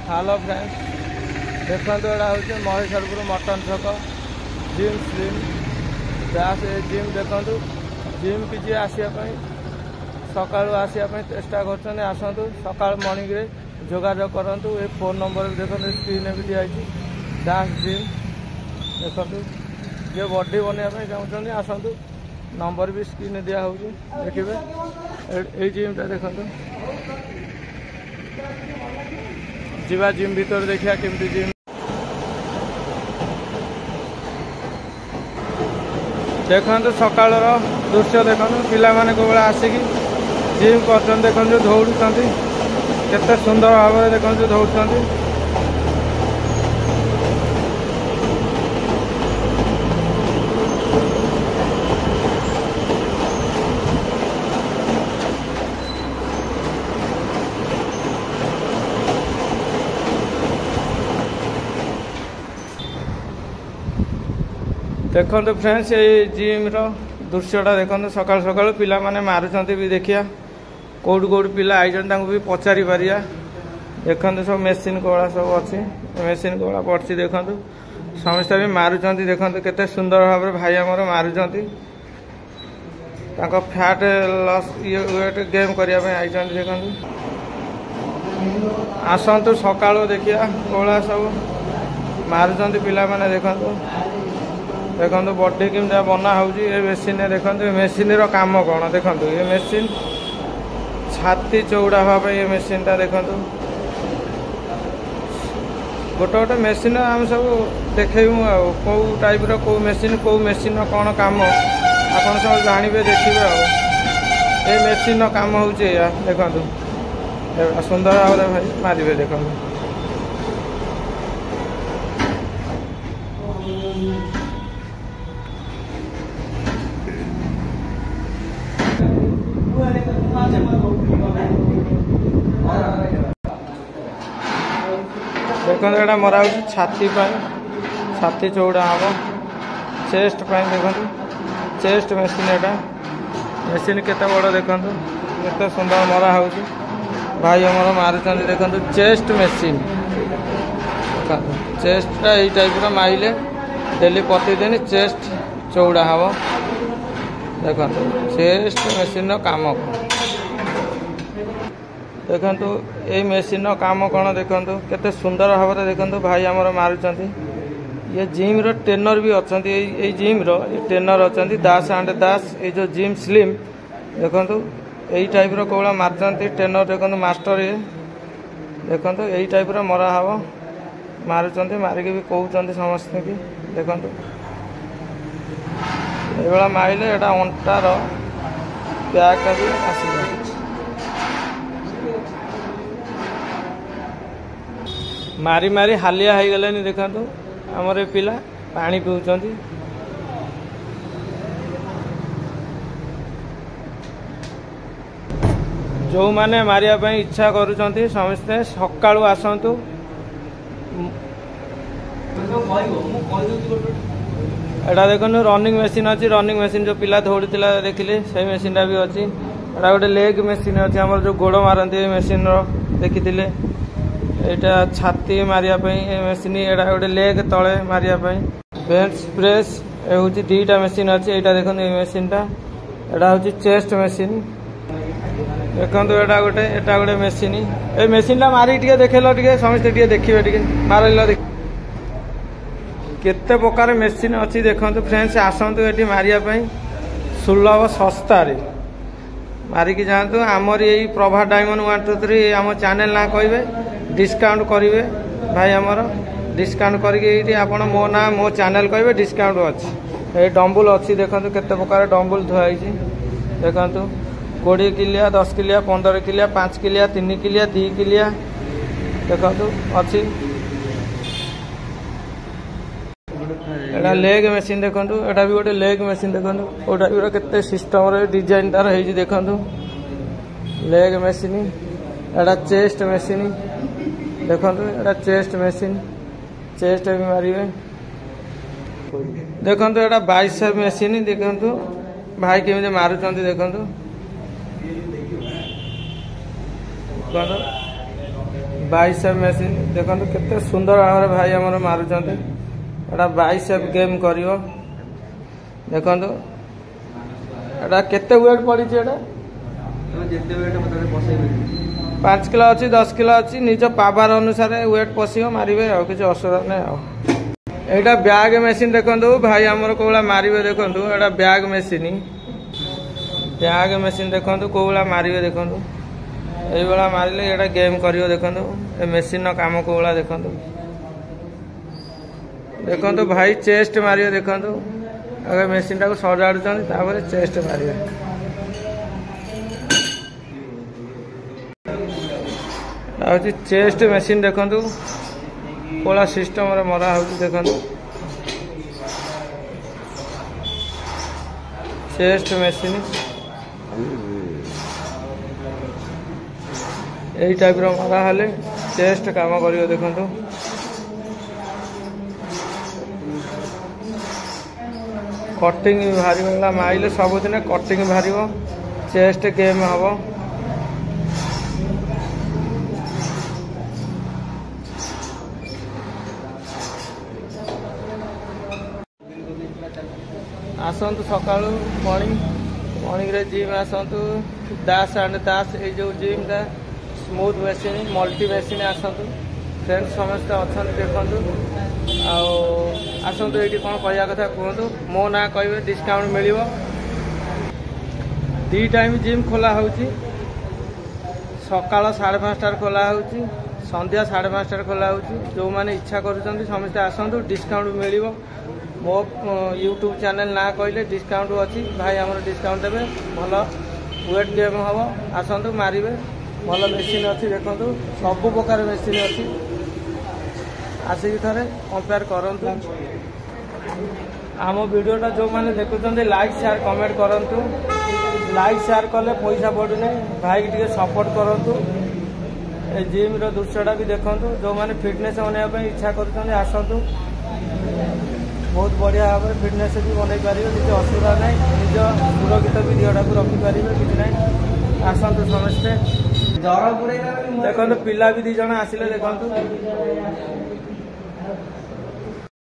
hello friends देखो एटा हूँ Maheshwarpur mutton छक जिम स्लिम दास जिम देखो जिम किसी आसवाई सका आसवाई चेष्टा कर आसतु सका मर्णिंग रे जोगाजोग करूँ ये फोन नंबर देखो स्क्रीन भी दिखाई दास जिम देखो जे बॉडी बनवाई चाहते आसतु नंबर भी स्क्रीन दिया देखिए ये जिमटा देखो जीवा जिम भीतर देखिया केमती जिम देखो सकाल दृश्य देखो पिला माने कोबला आसिकी जिम कर देखो दौड़ुंट केते सुंदर भाव में देखो दौड़ुंट देखो फ्रेंड्स ये जिम दृश्यटा देखो सकाल सकाल पिला माने मारुंट भी देखिया कौट कौट पिला आई भी पचारि पारिया देखो सब मेसीन कौड़ा सब अच्छी मेसीन कौड़ा पड़ी देखो समस्त भी मारुंट देखो केते सुंदर भाव में भाई आमर मारुंट फैट लॉस वेट गेम करने आई देखो आसतु सका देखिया कौड़ा सब मारुंट पिला माने देखो देखो बॉडी केमती बना हो मेसीन देखो मेसीन काम कौन देखो ये मेसीन छाती चौड़ा हाँपाई ये मेसीन टा देखो गोटे गोटे मेसीन आम सब देखू कौ टाइप रो मेसीन कौन काम आप सब जानवे देखिए ये मेसीन काम हो देखो सुंदर भाव भाई मारे देखो देखो ये मरा हो छाती छाती चौड़ा हम चेस्ट देखो चेस्ट मेसीन एटा मेसीन केते बड़ देखो केते सुंदर मरा हो भाई आमर मारुंट देखो चेस्ट मेसीन चेस्टा यही टाइप माइले डेली प्रतिदिन चेस्ट चौड़ा हम देखो चेस्ट मेसीन काम देखो ये मेसीन काम कौन देखो केते सुंदर भाव में देखो भाई आमर मारुंट ये जिम रो ट्रेनर भी अच्छा ये जिम रो ट्रेनर अच्छा दास एंड दास ये जो जिम स्लिम देखो यही टाइप रो कौड़ा मार्चंट ट्रेनर देखो मास्टर ये देखो यही टाइप रो मरा हम मारुंट मारिक भी कहते समस्त की देखो ये माइले एटा अंटार बैक भी आस मारी मारी हालिया हो गले देखो आमर पिला पानी पीउछन जो माने मारिया इच्छा करुँच समस्ते सका आसतु एटा देखो रनिंग मशीन अच्छी रनिंग मशीन जो पिला दौड़ी देखिले से मशीन भी अच्छी एटा गोटे लेग मशीन अच्छी आम जो गोड़ मारती मशीन देखी एटा छाती मारिया मशीन एटा गोटे लेग तले मारिया बेंच प्रेस हूँ दीटा मशीन अच्छी यहाँ देखो ये मशीन टा एटा हूँ चेस्ट मशीन देखो एटा गोटे मशीन ये मशीन टा मारी देखेल समस्ते देखिए मारल केते प्रकार मशीन अच्छी देखो फ्रेंड्स आसतु ये मारिया सुलभ सस्ता मारिकी जातु आमर यही प्रभा डायमंड 123 आम चैनल ना कहे डिस्काउंट करेंगे भाई आमर डिस्काउंट करके आपण मो ना मो चैनल कहे डिस्काउंट अच्छी ये डम्बुल अच्छी देखो केते प्रकार डम्बुल थुआई देखो 20 किलिया 10 किलिया 15 किलिया 5 किलिया 3 किलिया 2 किलिया देखो अच्छी एटा लेग मशीन देखो एटा भी गोटे लेग मशीन देखो ओटा भी केते सिस्टम डिजाइन तार है देखो लेग मशीन एटा चेस्ट मशीन देखो एटा चेस्ट मशीन चेस्ट भी मारे देखो एटा बाइसेप मशीन देखो भाई केमी मारुंट देखो बाइसेप मेसीन देखो केते सुंदर भाव भाई आमर मारुचंते एटा बाइसेप गेम करियो देखो एटा केते वेट पड़ी एटा जेते वेट मतलब बसेबे 5 किलो अच्छी 10 किलो अच्छी निज पावर अनुसार वेट पशियो मारिबे आ किछ असुविधा नै आ एटा बैग मेसीन देखो भाई आमर कोला मारिबे देखो एटा बैग मेसीन देखो कोला मारिबे देखो एई वाला मारिले एटा गेम करियो देखो ए मेसीन नो काम कोला देखो देखो भाई चेस्ट मारियो देखो अगर मेसीन टाको सजाड़ुछन तापर चेस्ट मारियो आउची चेस्ट मेसीन देखो कोला सिस्टम रे मरा होची देखो चेस्ट मेसीन यही टाइप रो मरा हेले चेस्ट काम करियो देखो कटिंग बाहर गला माइले सबुदिन कटिंग बाहर चेस्ट गेम हम आसतु सका मॉर्निंग रे जिम आसतु दास एंड दास ये जो जिम टा स्मूथ मेसीन मल्टी मेसीन आसतु फ्रेंड्स समस्त अच्छा देखु आसतु ये कौन कहया कथा कहतु मो ना कहे डिस्काउंट मिल 2 टाइम जिम खोला होची सकाळ 5:30 खोला होची संध्या 5:30 खोला होची जो माने इच्छा करूछंती समस्त आसतु डिस्काउंट मिल मो यूट्यूब चैनल ना कहले डिस्काउंट अच्छी भाई आमर डिस्काउंट देवे भल वेट गेम हम आसतु मारे भल मेसीन अच्छी देखो सब प्रकार मेसीन अच्छी आसिक थे कंपेयर करूँ आम वीडियोटा जो मैंने देखुं लाइक शेयर कमेंट करूँ लाइक शेयर कले पैसा पड़ूनी भाई टे सपोर्ट करूँ जिम दृश्यटा भी देखूँ जो मैंने फिटनेस बनवाई इच्छा कर आसतु बहुत बढ़िया भाव में फिटनेस भी बनई पारे किसी असुविधा ना निज सुरक्षित भी देहटा को रखिपारे कि ना आसतु समस्ते देखो पिला भी 2 जन आसिले देखो